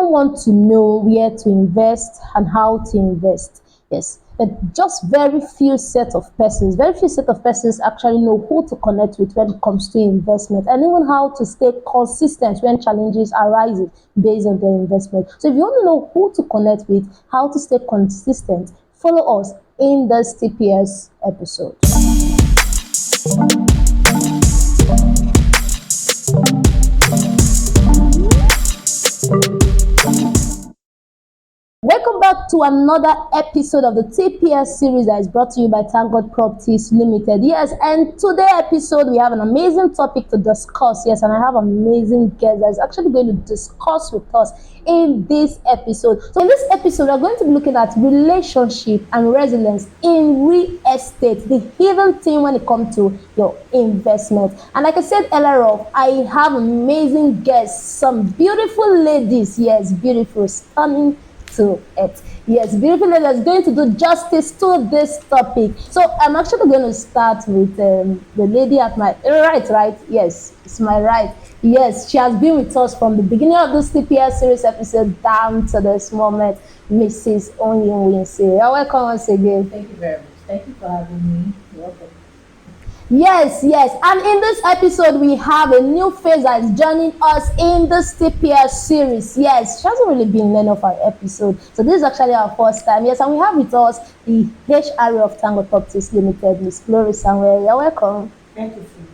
everyone wants to know where to invest and how to invest. Yes, but just very few set of persons actually know who to connect with when it comes to investment and even how to stay consistent when challenges arise based on their investment. So if you want to know who to connect with, how to stay consistent, follow us in this TPS episode. Welcome back to another episode of the TPL series that is brought to you by ThankGod Properties Limited. Yes, and today episode we have an amazing topic to discuss. Yes, and I have an amazing guest that is actually going to discuss with us in this episode. So in this episode, we're going to be looking at relationship and resilience in real estate, the hidden thing when it comes to your investment. And like I said earlier on, I have amazing guests, some beautiful ladies. Yes, beautiful, stunning to it. Yes, beautiful lady is going to do justice to this topic. So I'm actually going to start with the lady at my right. Yes, it's my right. Yes, she has been with us from the beginning of this TPL series episode down to this moment, Mrs. Onyin Wincy. You're welcome once again. Thank you very much. Thank you for having me. You're welcome. Yes. And in this episode, we have a new face that is joining us in this TPL series. Yes, she hasn't really been in any of our episodes. So this is actually our first time. Yes, and we have with us the HR of ThankGod Properties Limited, Miss Glory Samuel. You're welcome. Thank you so much.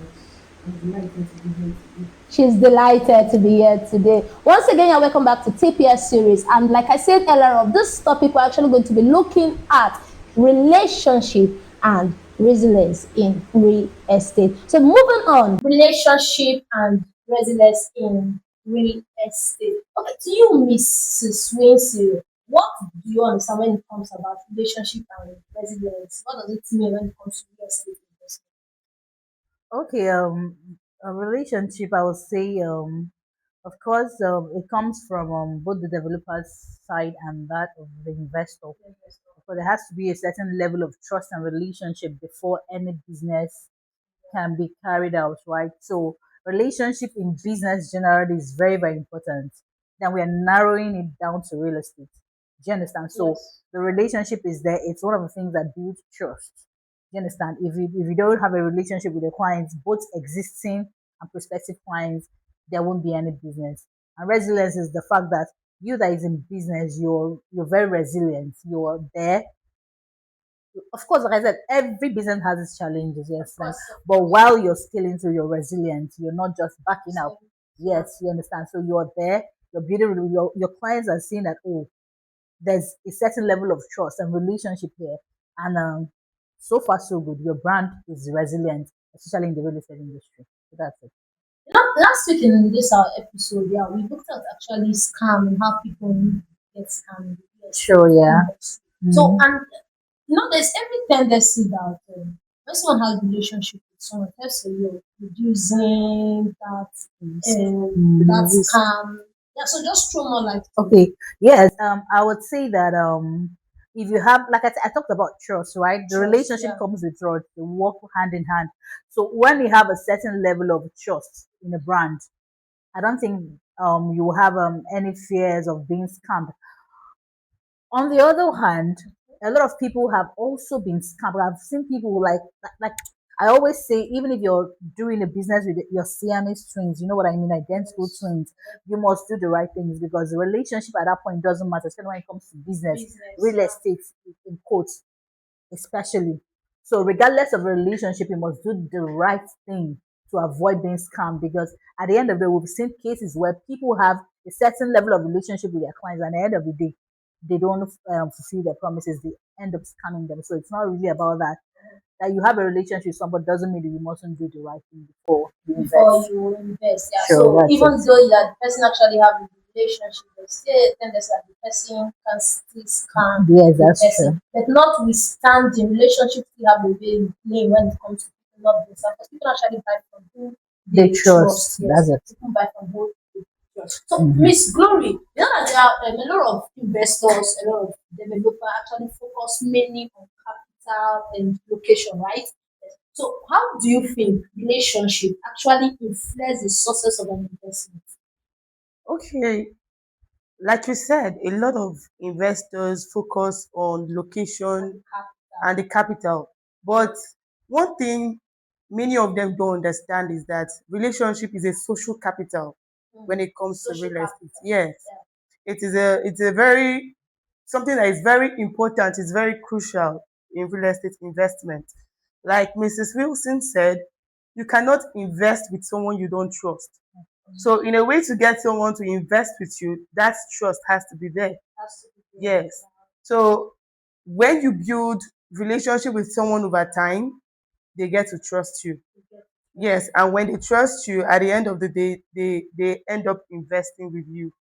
I'm delighted to be here today. She's delighted to be here today. Once again, you're welcome back to TPL series. And like I said earlier of this topic, we're actually going to be looking at relationship and resilience in real estate. So moving on, relationship and resilience in real estate. Okay, to you, Mrs. Winslow, what do you understand when it comes about relationship and resilience? What does it mean when it comes to real estate investment? Okay, a relationship, I would say, of course, it comes from both the developer's side and that of the investor. But there has to be a certain level of trust and relationship before any business can be carried out, right? So, relationship in business generally is very, very important. Then we are narrowing it down to real estate. Do you understand? So, Yes. the relationship is there. It's one of the things that builds trust. Do you understand? If you don't have a relationship with the clients, both existing and prospective clients, there won't be any business. And resilience is the fact that you that is in business, you're very resilient. You're there. Of course, like I said, every business has its challenges, yes. But while you're still into your resilience, you're not just backing up. Yes, you understand. So you're there, you're beautiful, your clients are seeing that, oh, there's a certain level of trust and relationship here. And so far, so good. Your brand is resilient, especially in the real estate industry. So that's it. Last week in this our episode, yeah, we looked at actually scam and how people get scammed. Yes, Sure, yeah. so, Mhm. and there's every tendency that when someone has a relationship with someone, let's say you're reducing that scam. Yeah, so just throw more light. Okay. Yes. I would say that if you have, like I talked about trust, right? The Trust, relationship yeah. comes with trust. They work hand in hand. So when you have a certain level of trust in a brand, I don't think you will have any fears of being scammed. On the other hand, a lot of people have also been scammed. I've seen people like I always say, even if you're doing a business with your Siamese twins, you know what I mean, identical twins, you must do the right things because the relationship at that point doesn't matter, especially when it comes to business, real estate in quotes, especially. So regardless of the relationship, you must do the right thing to avoid being scammed because at the end of the day, we've seen cases where people have a certain level of relationship with their clients, and at the end of the day, they don't fulfill their promises. They end up scamming them. So it's not really about that. That you have a relationship with somebody doesn't mean that you mustn't do the right thing Before you invest. Yeah. Sure, So that's even it. though that the person actually have a relationship, there's still a tendency that the person can still scam Yes, the that's person. true. But notwithstanding, relationship still have a way in play when it comes to people not being scam. Because people actually buy from who They they trust. trust. Yes. That's it. People buy from who they trust. So Mhm. Miss Glory, you know that there are a lot of investors, a lot of developers actually focus mainly on capital and location, right? So, how do you think relationship actually influence the success of an investment? Okay. like you said, a lot of investors focus on location and the capital. But one thing many of them don't understand is that relationship is a social capital when it comes to real estate. Yes, it's a very something that is very important, it's very crucial in real estate investment. Like Mrs. Wilson said, you cannot invest with someone you don't trust. So in a way to get someone to invest with you, that trust has to be there. Yes. So when you build relationship with someone over time, they get to trust you. Yes, and when they trust you, at the end of the day, they end up investing with you.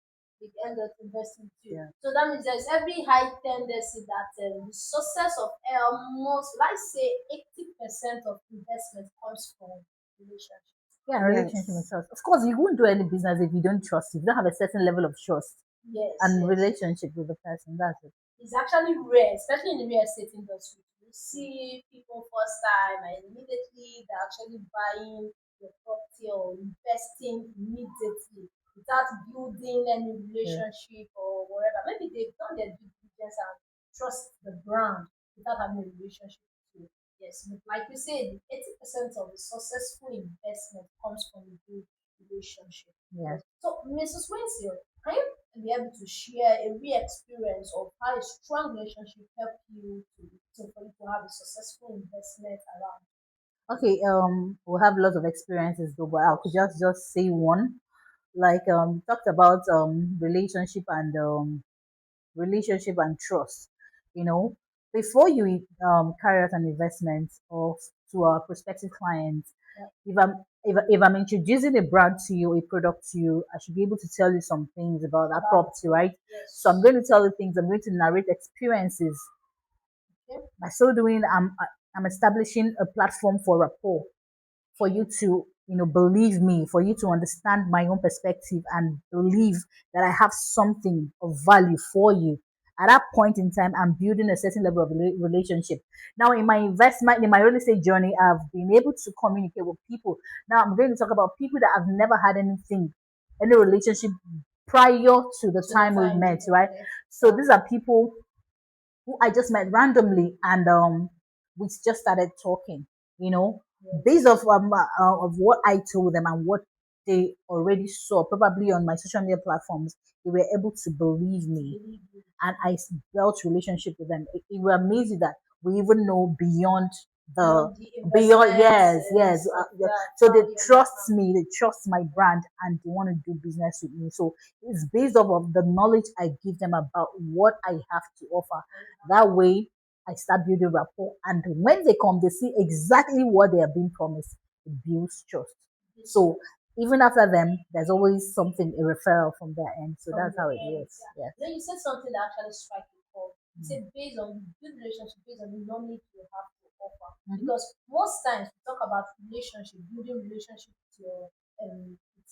They end up investing too. Yeah. So that means there's every high tendency that the success of almost, let's say, 80% of investment comes from relationships. Yeah, relationship and Yes. trust. Of course, you won't do any business if you don't trust. If you don't have a certain level of trust Yes, and yes. relationship with the person, that's it. It's actually rare, especially in the real estate industry. You see people first time and immediately they're actually buying the property or investing immediately without building any Yeah. relationship or whatever. Maybe they've done their due diligence and trust the brand without having a relationship with you. Yes, but like you said, 80% of the successful investment comes from a good relationship. Yeah. Yes. So, Mrs. Winsfield, can you be able to share a real experience of how a strong relationship helped you for you to have a successful investment around? Okay. We have lots of experiences though, but I could just say one. Like talked about relationship and trust. You know, before you carry out an investment of to a prospective client, Yeah. if I'm introducing a brand to you, a product to you, I should be able to tell you some things about that property, right? So I'm Yes. going to tell you things. I'm going to narrate experiences. Okay. By so doing, I'm establishing a platform for rapport for you to believe me, for you to understand my own perspective and believe that I have something of value for you. At that point in time, I'm building a certain level of relationship. Now, in my investment, in my real estate journey, I've been able to communicate with people. Now, I'm going to talk about people that have never had anything, any relationship prior to the To the time we time met, you right? yes. So these are people who I just met randomly, and we just started talking. You know, based Yes. of what I told them and what they already saw, probably on my social media platforms, they were able to believe me, Believe you. and I built relationship with them. It will amaze you that we even know beyond the Beyond the beyond. investments Yes, and yes. stuff. Yeah. Yeah, So they probably trust understand. me. They trust my brand, and they want to do business with me. So it's based off of the knowledge I give them about what I have to offer. That way, I start building rapport, and when they come, they see exactly what they are being promised. It builds trust. This So even after them, there's always something a referral from their end. So from that's the how it end. works. Yeah. Yes. Then you said something that actually struck a chord. You Mm. said based on good relationship, based on the knowledge you have to offer. Mhm. Because most times we talk about relationship, building relationship with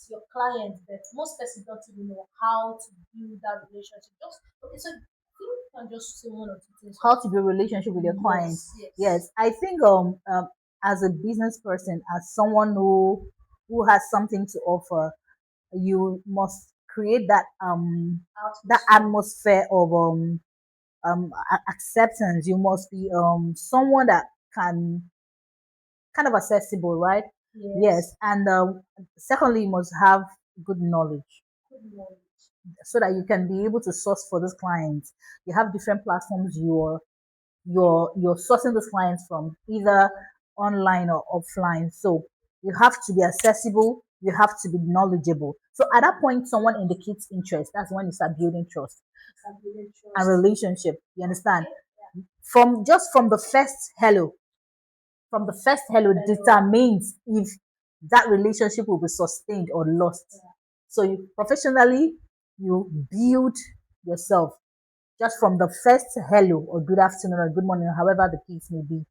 your client, but most persons don't even know how to build that relationship. Just okay, so I think you can just say one or two things. How to build relationship with your clients. Yes, yes. Yes, I think as a business person, as someone who has something to offer, you must create that Atmosphere. atmosphere of acceptance. You must be someone that can kind of accessible, right? Yes. Yes, and secondly, you must have good knowledge Good knowledge. so that you can be able to source for those clients. You have different platforms you're sourcing those clients from, either online or offline. So you have to be accessible, you have to be knowledgeable. So at that point, someone indicates interest. That's when you start building trust Start building and trust. relationship. You understand? Okay. Yeah. From the first hello, determines if that relationship will be sustained or lost. So you professionally, you build yourself just from the first hello or good afternoon or good morning, however the case may be.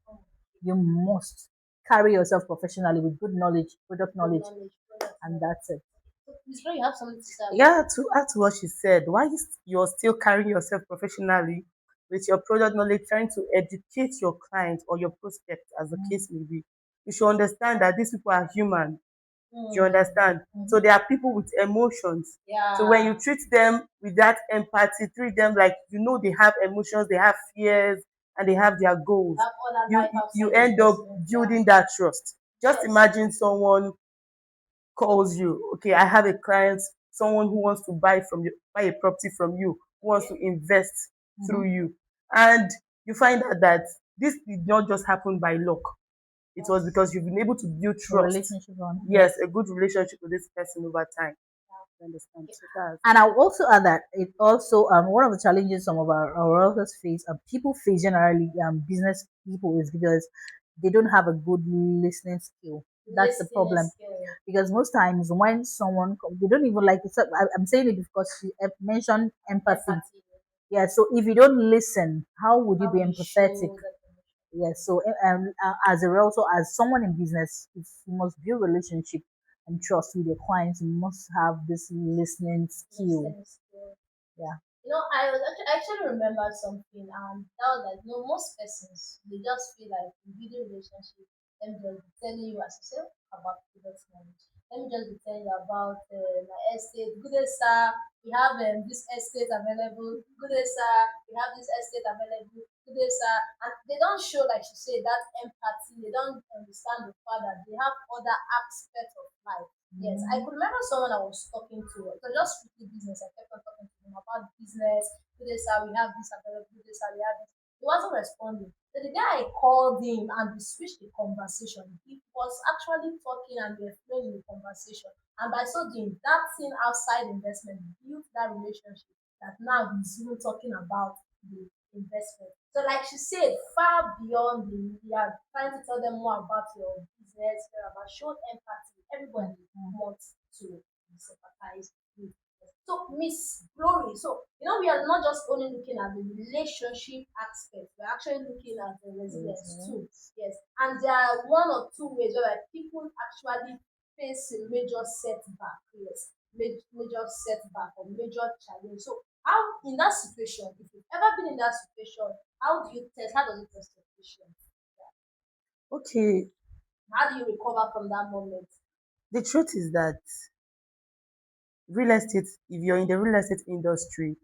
You must carry yourself professionally with good knowledge, product Good knowledge, knowledge. Product and knowledge. that's it. Miss Ray, you have something to say about Yeah, to add to what she said, why you're still carrying yourself professionally with your product knowledge, trying to educate your client or your prospect, as the case may be, you should understand that these people are human. Do you understand? So there are people with emotions. So when you Yeah. treat them with that empathy, treat them like you know they have emotions, they have fears, and they have their goals. Have other You life you outside end up investment. Yeah. building that trust. Just Yes. imagine someone calls you, okay, I have a client, someone who wants to buy a property from you, who wants to Okay. invest through Mhm. you. And you find out that this did not just happen by luck. It was Yes. because you've been able to build A trust. relationship on, Yes, yes. a good relationship with this person over time. You understand? So that's And I'll also add that it also one of the challenges some of our authors face, people face generally, business people, is because they don't have a good listening skill. That's the Listening problem. skill. Because most times when they don't even like it's, I'm saying it because she mentioned empathy. Empathy. Yeah, so if you don't listen, how would you How be will you empathetic? show that emotion? Yes, so as a also as someone in business, if you must build relationship and trust with your clients, you must have this listening skill. Listening skill. Yeah. I actually remember something, and that was like, most persons they just feel like in building relationship, let me just be telling you as you say about product knowledge. Let me just be telling you about my estate. Good day, sir. We have this estate available. Good day, sir. We have this estate available. Good day, sir. And they don't show, like you say, that empathy. They don't understand the fact that they have other aspects of life. Yes, I Mhm. could remember someone I was talking to. It was just strictly business. I kept on talking to him about business. Today, sir, we have this available. Today, sir, we have this. He wasn't responding. So the day I called him and we switched the conversation, he was actually talking and we explaining the conversation. And by so doing, that thing outside investment built that relationship that now he's even talking about the investment. So, like she said, far beyond we are trying to tell them more about your business, about show empathy. Everybody Mhm. wants to be sympathized with. So, Miss Glory, so we are not just only looking at the relationship aspect, we're actually looking at the resilience too. Yes. Yes, and there are one or two ways where people actually face a major setback. Yes, major setback or major challenge. So, how in that situation, if you've ever been in that situation, how do you test? How does it test your patience? okay. How do you recover from that moment? The truth is that real estate, if you're in the real estate industry,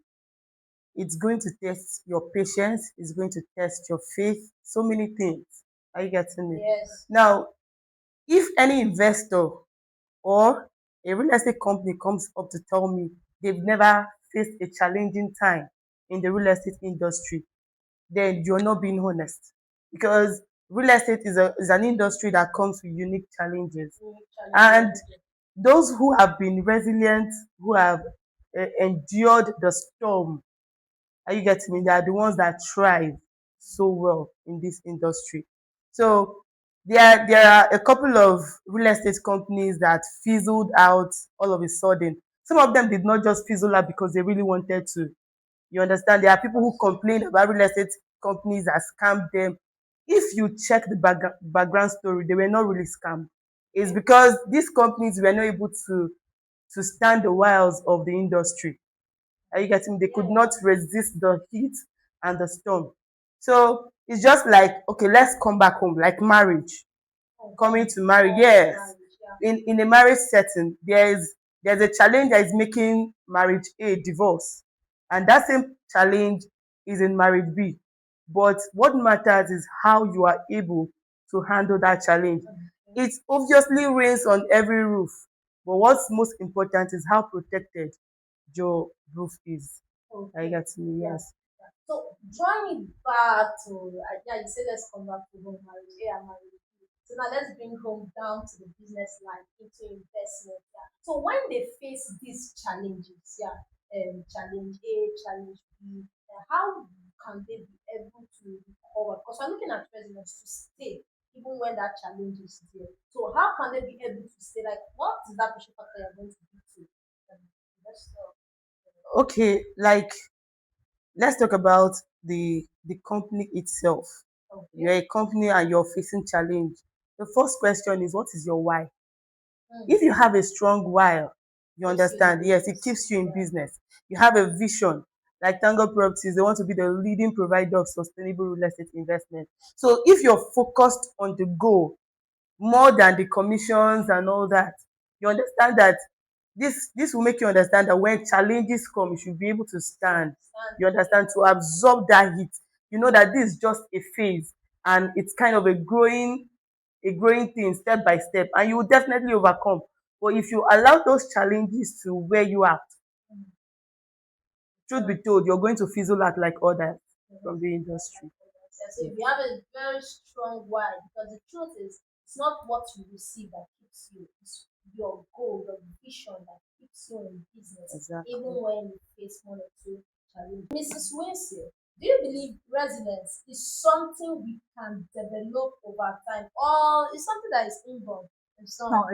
it's going to test your patience, it's going to test your faith, so many things. Are you getting me? Yes. Now, if any investor or a real estate company comes up to tell me they've never faced a challenging time in the real estate industry, then you're not being honest. Because real estate is an industry that comes with unique challenges. Unique And challenges. those who have been resilient, who have endured the storm, are you getting me? They are the ones that thrive so well in this industry. So there are a couple of real estate companies that fizzled out all of a sudden. Some of them did not just fizzle out because they really wanted to. You understand? There are people who complain about real estate companies that scammed them. If you check the background story, they were not really scammed. It's because these companies were not able to stand the wiles of the industry. Are you getting me? They could not Yeah. resist the heat and the storm. So it's just like, okay, let's come back home, like marriage. Coming to marry, All to yes. marriage. Yeah. In a marriage setting, there's a challenge that is making marriage A divorce. And that same challenge is in marriage B. But what matters is how you are able to handle that challenge. Okay. It obviously rains on every roof, but what's most important is how protected your roof is. I Okay. get me, Yeah. yes. Yeah. So drawing it back to yeah, you say let's come back to home marriage. Yeah, marriage. So now let's bring home down to the business line into investment. Yeah. So when they face these challenges, yeah, challenge A, challenge B, how can they be able to recover? Because we're looking at residents to stay even when that challenge is there. So how can they be able to stay? Like, what is that pressure factor you're going to do to investor? Okay, like let's talk about the company itself. You're Okay. a company and you're facing challenge. The first question is what is your why? Mm. If you have a strong why, you Keeps you in understand, yes, it business. keeps you in Yeah. business. You have a vision. Like ThankGod Properties, they want to be the leading provider of sustainable real estate investment. So if you're focused on the goal more than the commissions and all that, You understand that this will make you understand that when challenges come, you should be able to stand. You understand, to absorb that heat. You know that this is just a phase, and it's kind of a growing thing step by step, and you will definitely overcome. But if you allow those challenges to wear you out, truth be told, you're going to fizzle out like others from the industry. So if you have a very strong why, because the truth is, it's not what you receive that keeps you, it's your goal, the vision that keeps you in business, Exactly. even when you face one or two challenges. Mrs. Winsey, do you believe resilience is something we can develop over time, or is something that is inborn? No,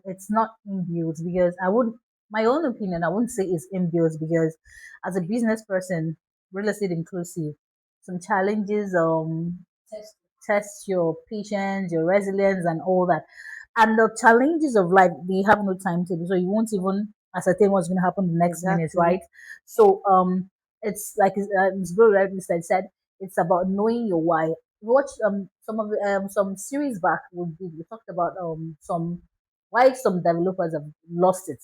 it's not inbuilt, because my own opinion, I wouldn't say it's inbuilt, because as a business person, real estate inclusive, some challenges Test. test your patience, your resilience, and all that. And the challenges of life, they have no timetable, so you won't even ascertain what's going to happen the next minute, Exactly. right? So it's like Ms. Glory rightly said, it's about knowing your why. Watch some series back, we talked about some why some developers have lost it,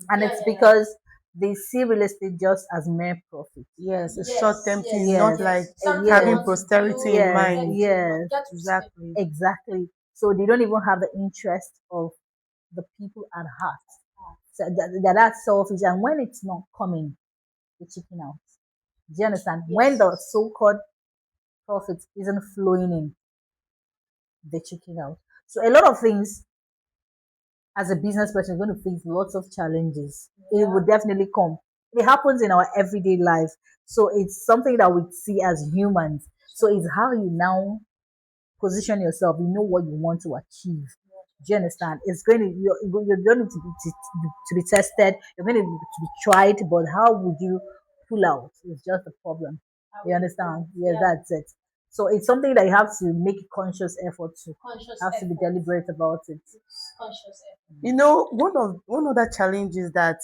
and Yeah, it's yeah, yeah. because they see real estate just as mere profit. Yes, a Yes, short-term yes, thing, Yes, not yes. like Something they yes, having want to posterity in build, yes, mind. yes, get respect. Exactly. exactly. So they don't even have the interest of the people at heart. So that's selfish. And when it's not coming, they're chicken out. Do you understand? When the so-called profit isn't flowing in, they're chicken out. So a lot of things, as a business person, you're going to face lots of challenges. It will definitely come. It happens in our everyday life. So it's something that we see as humans. So it's how you now position yourself. You know what you want to achieve. Do you understand? It's going to you're going to be tested. You're going to be tried, but how would you pull out? It's just a problem. You understand? Yes, that's it. So it's something that you have to make a conscious effort to. Conscious Have to be effort. deliberate about it. Conscious effort. You know, one other challenge is that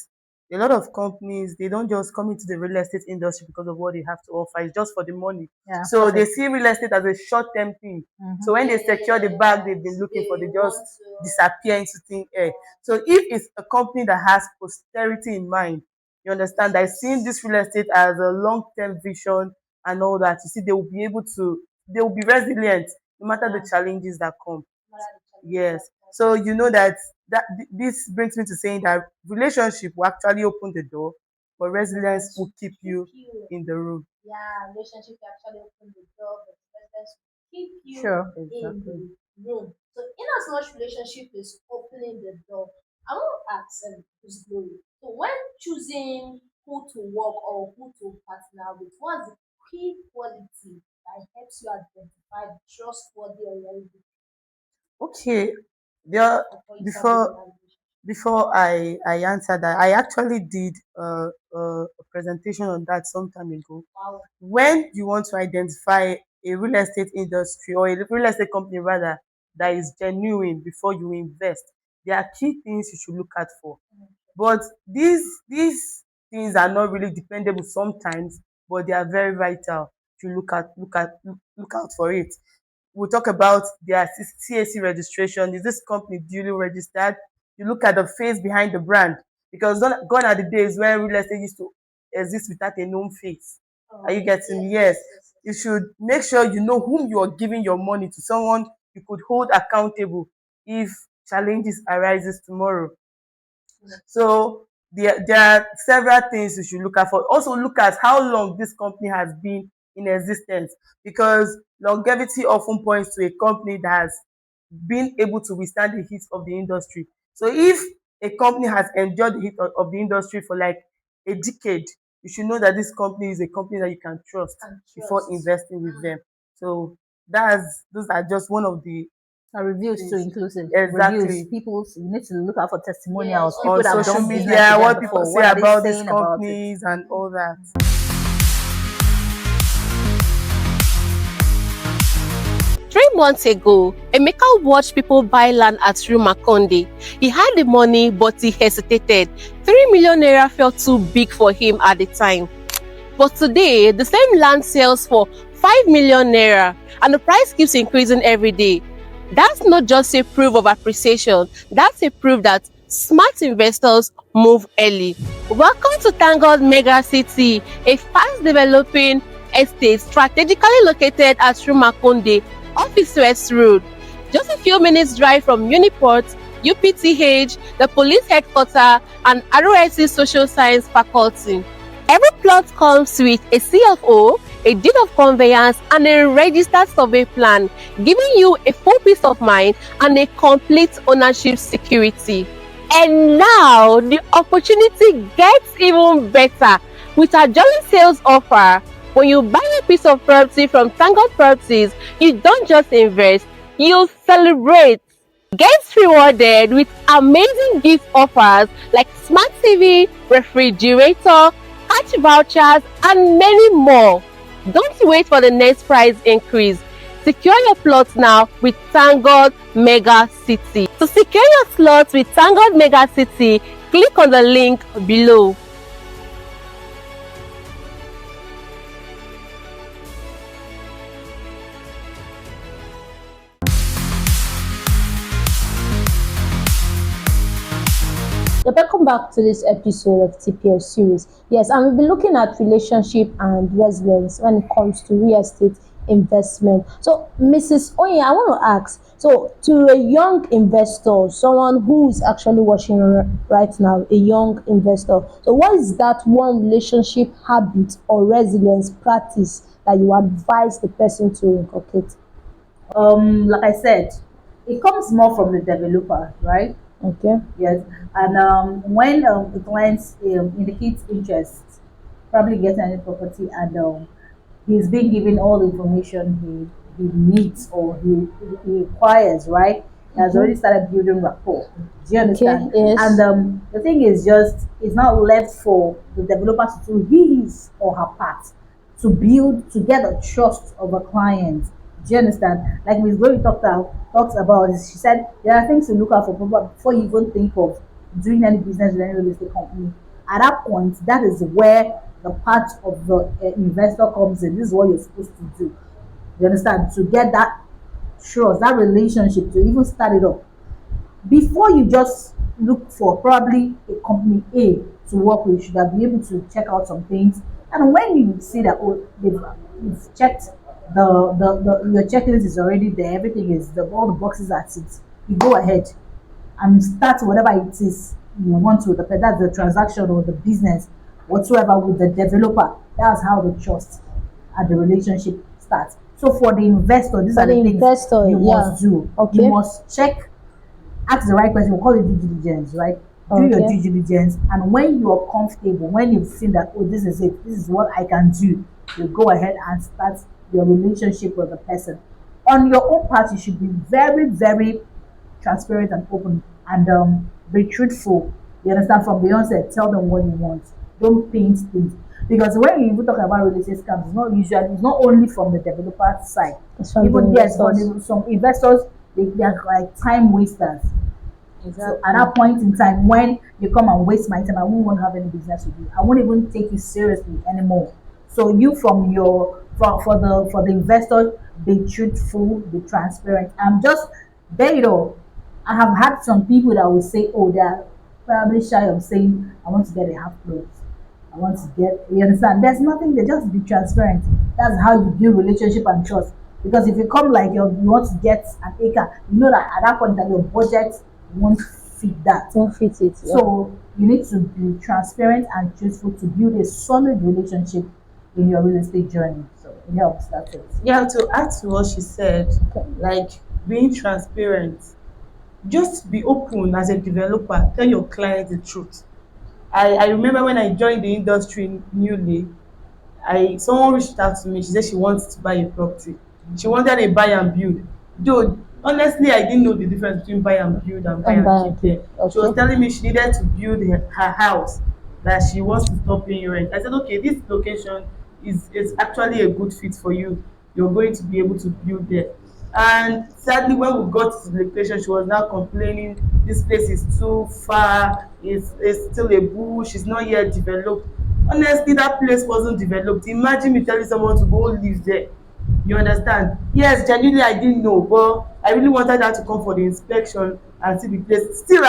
a lot of companies, they don't just come into the real estate industry because of what they have to offer. It's just for the money. Yeah, So they profit. see real estate as a short-term thing. So Mm-hmm. when Yeah, they yeah, secure yeah, the yeah, bag yeah. they've been looking for, They they just want to. disappear into thin air. So if it's a company that has posterity in mind, you understand, that is seeing this real estate as a long-term vision and all that, you see, they will be resilient no matter the challenges that come. Yes. So you know that this brings me to saying that relationship will actually open the door, but resilience will keep you in the room. Yeah, relationship can actually open the door, but let's keep you Sure. in Exactly. the room. So, in as much relationship is opening the door, I want to ask Miss Glory. So, when choosing who to work or who to partner with, what's the key quality that helps you identify trustworthy or reliable Okay. There before you start building before a relationship? before I answer that, I actually did a presentation on that some time ago. Wow. When you want to identify a real estate industry or a real estate company rather that is genuine before you invest, there are key things you should look out for. But these things are not really dependable sometimes, but they are very vital to look out for it. We'll talk about their CAC registration. Is this company duly registered? You look at the face behind the brand, because gone are the days when real estate used to exist without a known face. Are you getting me? Yes. You should make sure you know whom you are giving your money to, someone you could hold accountable if challenges arises tomorrow. So there are several things you should look at for. Also look at how long this company has been in existence, because longevity often points to a company that has been able to withstand the heat of the industry. So if a company has endured the heat of the industry for like a decade, you should know that this company is a company that you can trust before investing with them. So those are just one of the Reviews too things. inclusive. Reviews. Exactly. People, you need to look out for testimonials. Yes, People On that have social done business media, with them what people before. say What are they about these saying about it? companies and all that. Months ago, Emeka watched people buy land at Rumakonde. He had the money, but he hesitated. 3 million naira felt too big for him at the time. But today, the same land sells for 5 million naira, and the price keeps increasing every day. That's not just a proof of appreciation, that's a proof that smart investors move early. Welcome to ThankGod Mega City, a fast developing estate strategically located at Rumakonde, off East West Road. Just a few minutes drive from Uniport, UPTH, the police headquarters, and ROSC Social Science Faculty. Every plot comes with a CFO, a deed of conveyance, and a registered survey plan, giving you a full peace of mind and a complete ownership security. And now, the opportunity gets even better with our jolly sales offer. When you buy a piece of property from ThankGod Properties, you don't just invest, you celebrate. Get rewarded with amazing gift offers like smart TV, refrigerator, cash vouchers, and many more. Don't wait for the next price increase. Secure your plots now with ThankGod Mega City. To secure your slots with ThankGod Mega City, click on the link below. Yeah, welcome back to this episode of TPL Series. Yes, and we'll be looking at relationship and resilience when it comes to real estate investment. So, Mrs. Oye, I want to ask, so to a young investor, someone who is actually watching right now, a young investor, so what is that one relationship habit or resilience practice that you advise the person to inculcate? Like I said, it comes more from the developer, right? Okay. Yes, and when the client indicates interest, probably getting any property, and he's being given all the information he needs or he requires, right? He has already started building rapport. Do you understand? yes. And the thing is just it's not left for the developer to do his or her part to get the trust of a client. Do you understand? Like Ms. Glory talked about this. She said there are things to look out for before you even think of doing any business with any real estate company. At that point, that is where the part of the investor comes in. This is what you're supposed to do. You understand? To get that trust, that relationship, to even start it up. Before you just look for probably a company A to work with, you should have been able to check out some things. And when you see that you've checked your checklist is already there, everything is all the boxes are ticked, you go ahead and start whatever it is you want to, that's the transaction or the business whatsoever with the developer. That's how the trust and the relationship starts. So for the investor, these are the things you must do. Okay. You must check, ask the right question. We call it due diligence, right? Do your due diligence, and when you are comfortable, when you've seen that, oh, this is it, this is what I can do, you go ahead and start your relationship with the person. On your own part, you should be very, very transparent and open, and be truthful. You understand? From the onset, tell them what you want. Don't paint things, because when you talk about real estate scams, it's not only from the developer side. Even yes, for some investors, they are like time wasters. Exactly. So at that point in time, when you come and waste my time, I won't want to have any business with you. I won't even take you seriously anymore. So you, from your for the investor, be truthful, be transparent. I'm just there. I have had some people that will say, "Oh, they're probably shy of saying I want to get a half plot. I want to get." You understand? There's nothing. They just be transparent. That's how you build relationship and trust. Because if you come like you want to get an acre, you know that at that point that your budget won't fit that. Won't fit it. Yeah. So you need to be transparent and truthful to build a solid relationship in your real estate journey. So it helps. That's it. Yeah, to add to what she said, like being transparent, just be open as a developer, tell your client the truth. I remember when I joined the industry newly, someone reached out to me. She said she wants to buy a property. She wanted a buy and build. Though honestly, I didn't know the difference between buy and build and buy and keep there. Okay. She was telling me she needed to build her house, that she wants to stop paying rent. I said, okay, this location is actually a good fit for you. You're going to be able to build there. And sadly, when we got to the location, she was now complaining this place is too far, it's still a bush, it's not yet developed. Honestly, that place wasn't developed. Imagine me telling someone to go live there. You understand? Yes, genuinely I didn't know, but I really wanted her to come for the inspection and see the place. Still,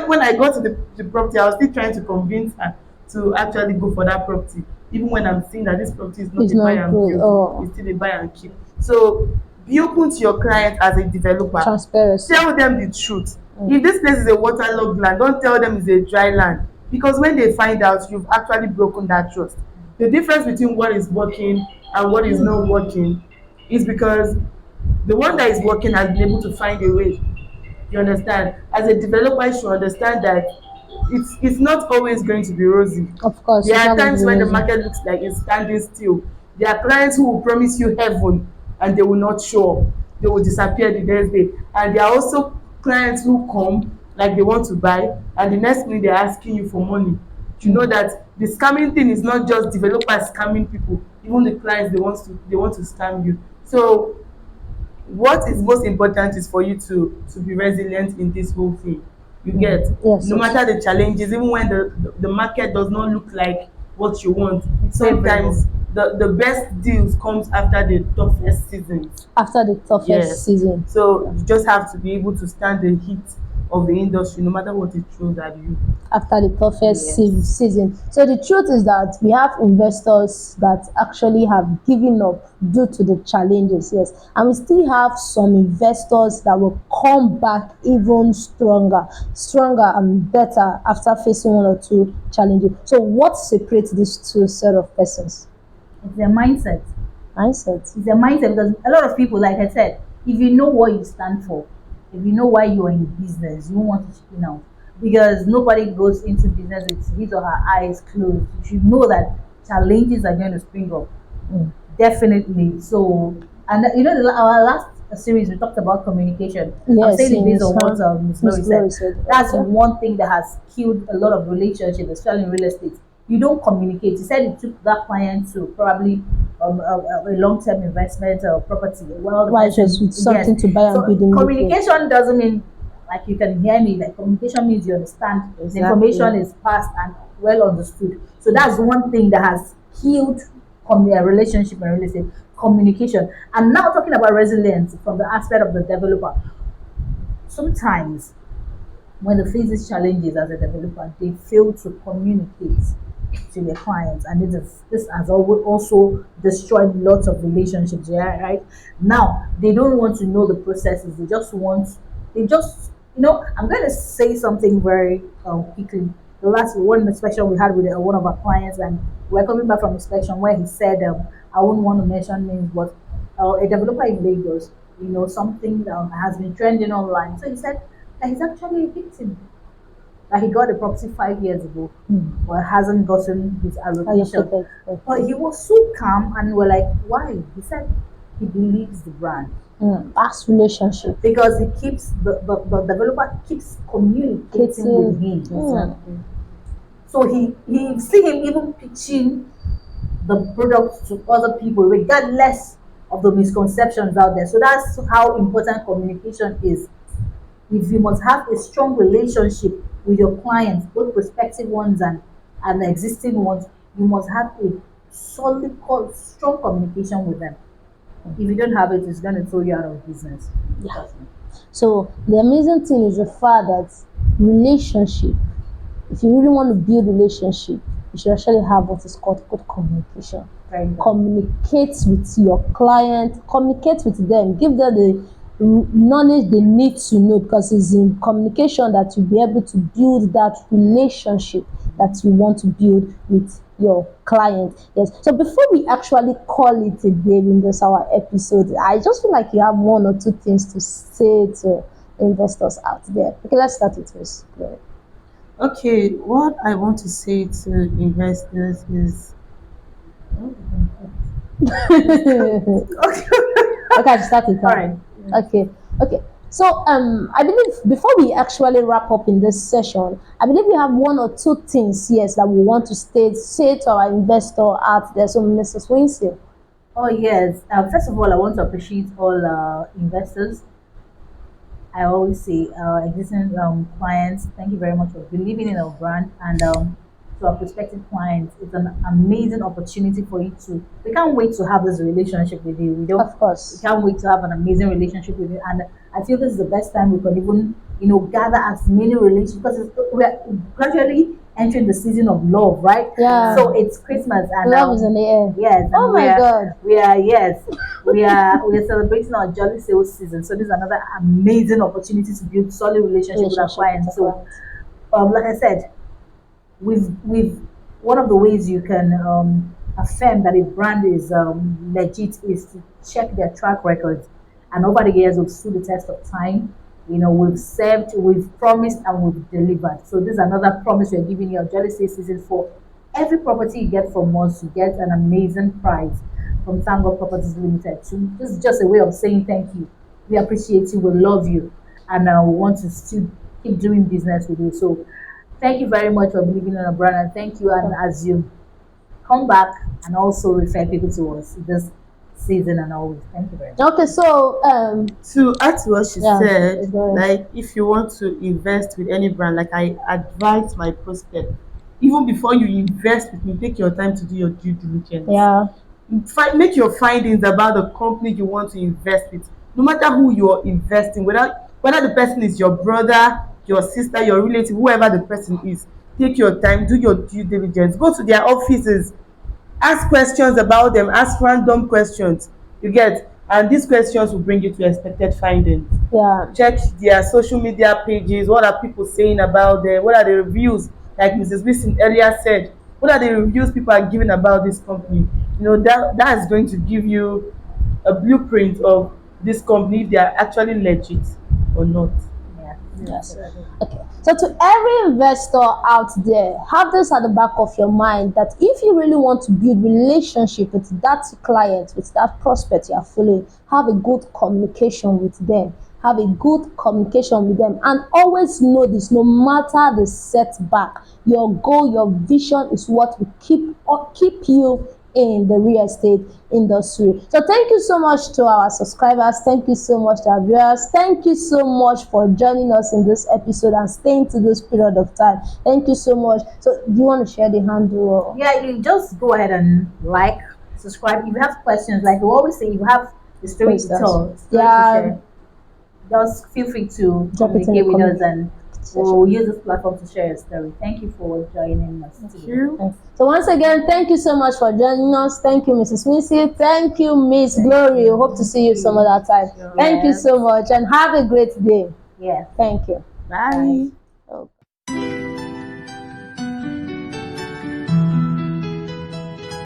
when I got to the property, I was still trying to convince her to actually go for that property. Even when I'm seeing that this property is not It's a buy not and good. build, Oh, it's still a buy and keep. So be open to your client as a developer. transparency. Tell them the truth. If this place is a waterlogged land, don't tell them it's a dry land, because when they find out, you've actually broken that trust. The difference between what is working and what is not working is because the one that is working has been able to find a way. You understand? As a developer, you should understand that it's not always going to be rosy. Of course, There it's are not going to times be when the easy. market looks like it's standing still. There are clients who will promise you heaven and they will not show up. They will disappear the next day. And there are also clients who come like they want to buy, and the next minute they're asking you for money. You know that the scamming thing is not just developers scamming people. Even the clients, they want to scam you. So what is most important is for you to be resilient in this whole thing. You get, Yes, no yes. matter the challenges, even when the market does not look like what you want, It's favorable. sometimes the best deals comes after the toughest seasons. After the toughest Yes. season. So you just have to be able to stand the heat of the industry no matter what it throws at you. After the toughest Yes. season. So the truth is that we have investors that actually have given up due to the challenges, yes, and we still have some investors that will come back even stronger and better after facing one or two challenges. So what separates these two set of persons? It's their mindset. Mindset. It's their mindset, because a lot of people, like I said, if you know what you stand for, if you know why you are in business, you won't want to chicken out, because nobody goes into business with his or her eyes closed. You should know that challenges are going to spring up. Definitely. So, and our last series we talked about communication. I'm Yes, saying it based yes. on what Miss Miss Lori Glory said. said. That's Okay. one thing that has killed a lot of relationships, especially in real estate. You don't communicate. He said it took that client to probably a long-term investment or property. Well, the Why person, just with yes. something to buy and build So immediately? communication doesn't mean like you can hear me. Like communication means you understand the Exactly. information is passed and well understood. So that's one thing that has killed a relationship in real estate, communication. And now talking about resilience from the aspect of the developer, sometimes when they face these challenges as a developer, they fail to communicate to their clients, and this has also destroyed lots of relationships. Yeah, right. Now they don't want to know the processes. They just I'm going to say something very quickly. The last one inspection we had with one of our clients, and we're coming back from inspection where he said, I wouldn't want to mention names, but a developer in Lagos, something has been trending online. So he said that he's actually a victim, that he got the property 5 years ago, but hasn't gotten his allocation. Allocated. But he was so calm, and we're like, why? He said he believes the brand, That's relationship. because he keeps the developer keeps communicating with him. Exactly. So he see him even pitching the product to other people, regardless of the misconceptions out there. So that's how important communication is. If you must have a strong relationship with your clients, both prospective ones and existing ones, you must have a solid, strong communication with them. If you don't have it, it's going to throw you out of business. Yeah. So the amazing thing is the fact that relationship, if you really want to build relationship, you should actually have what is called good communication. Very good. Communicate with your client, communicate with them, give them the knowledge they need to know, because it's in communication that you'll be able to build that relationship that you want to build with your client. Yes. So before we actually call it a day in this our episode, I just feel like you have one or two things to say to investors out there. Okay, let's start with this. Okay, what I want to say to investors is Okay, I start it. All right. Okay, okay. So I believe before we actually wrap up in this session, I believe we have one or two things, yes, that we want to say to our investor out there. So Mrs. Winston. Oh yes. First of all, I want to appreciate all investors. I always say, existing clients, thank you very much for believing in our brand, and to our prospective clients, it's an amazing opportunity for you to. We can't wait to have this relationship with you. We don't. Of course. We can't wait to have an amazing relationship with you, and I feel this is the best time we can even, gather as many relations, because we're gradually entering the season of love, right? Yeah. So it's Christmas, and Love is in the air. yes, and Oh my God. we are celebrating our jolly sales season. So this is another amazing opportunity to build solid relationship with our Relationship with clients. the So, clients. like I said, we've one of the ways you can affirm that a brand is legit is to check their track records. And over the years, we've stood the test of time. We've served, we've promised, and we've delivered. So this is another promise we're giving you. Jolly Say Season 4. Every property you get from us, you get an amazing prize from ThankGod Properties Limited. So this is just a way of saying thank you. We appreciate you, we love you, and we want to still keep doing business with you. So thank you very much for believing in our brand, and thank you. And as you come back and also refer people to us this season and always, thank you very much. Okay, so To add to what she yeah, said, go ahead. like if you want to invest with any brand, like I advise my prospect, even before you invest with me, take your time to do your due diligence. Yeah. Make your findings about the company you want to invest with, no matter who you're investing, whether the person is your brother, your sister, your relative, whoever the person is. Take your time, do your due diligence, go to their offices, ask questions about them, ask random questions, you get, and these questions will bring you to expected findings. Yeah. Check their social media pages. What are people saying about them? What are the reviews? Like Mrs. Wilson earlier said, what are the reviews people are giving about this company? That is going to give you a blueprint of this company, if they are actually legit or not. Yeah. Yes. Okay. So to every investor out there, have this at the back of your mind that if you really want to build relationship with that client, with that prospect you are following, have a good communication with them. Have a good communication with them, and always know this: no matter the setback, your goal, your vision is what will keep you in the real estate industry. So thank you so much to our subscribers. Thank you so much to our viewers. Thank you so much for joining us in this episode and staying to this period of time. Thank you so much. So do you want to share the handle? Yeah, you just go ahead and like, subscribe. If you have questions, like we always say, if you have a story to tell, story to share, just feel free to Drop it in the communicate with us, comment and we'll use this platform to share your story. Thank you for joining us Thank today. you. So once again, thank you so much for joining us. Thank you, Mrs. Missy. Thank you, Miss Glory. Hope to see you some other time. Thank you so much and have a great day. Yes. Thank you. Bye.